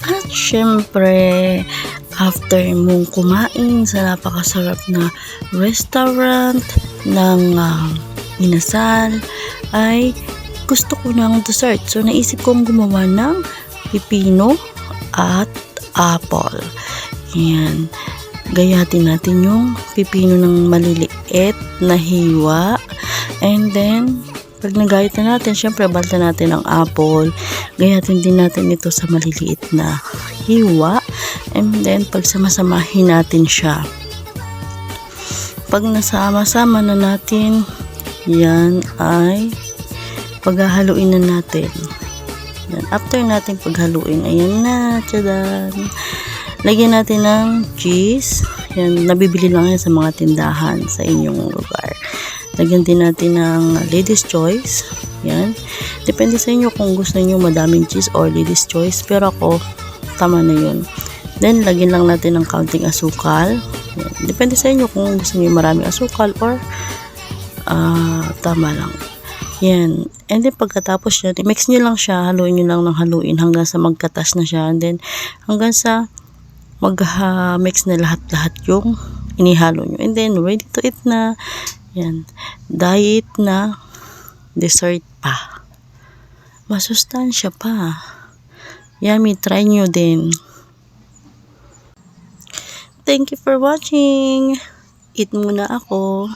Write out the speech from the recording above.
At syempre, after mong kumain sa napakasarap na restaurant ng inasal, ay gusto ko ng dessert. So, naisip kong gumawa ng pipino at apple. Yan. Gayatin natin yung pipino ng maliliit na hiwa. And then, pag nagayat na natin, syempre, balta natin ang apple. Gayatin din natin ito sa maliliit na hiwa. And then, pag samasamahin natin siya. Pag nasama-sama na natin, yan ay paghahaluin na natin. Yan. After natin paghaluin, ayan na, tsadan. Lagyan natin ng cheese. Yan, nabibili lang yan sa mga tindahan sa inyong lugar. Lagyan din natin ng Lady's Choice. Yan. Depende sa inyo kung gusto niyo madaming cheese or Lady's Choice. Pero ako, tama na yun. Then, lagyan lang natin ng kaunting asukal. Yan. Depende sa inyo kung gusto niyo maraming asukal or tama lang. Yan. And then, pagkatapos yan, i-mix nyo lang siya. Haluin nyo lang ng haluin hanggang sa magkatas na siya. And then, hanggang sa mag-mix na lahat-lahat yung inihalo nyo. And then, ready to eat na. Yan. Diet na dessert pa. Masustansya pa. Yummy. Try nyo din. Thank you for watching. Eat muna ako.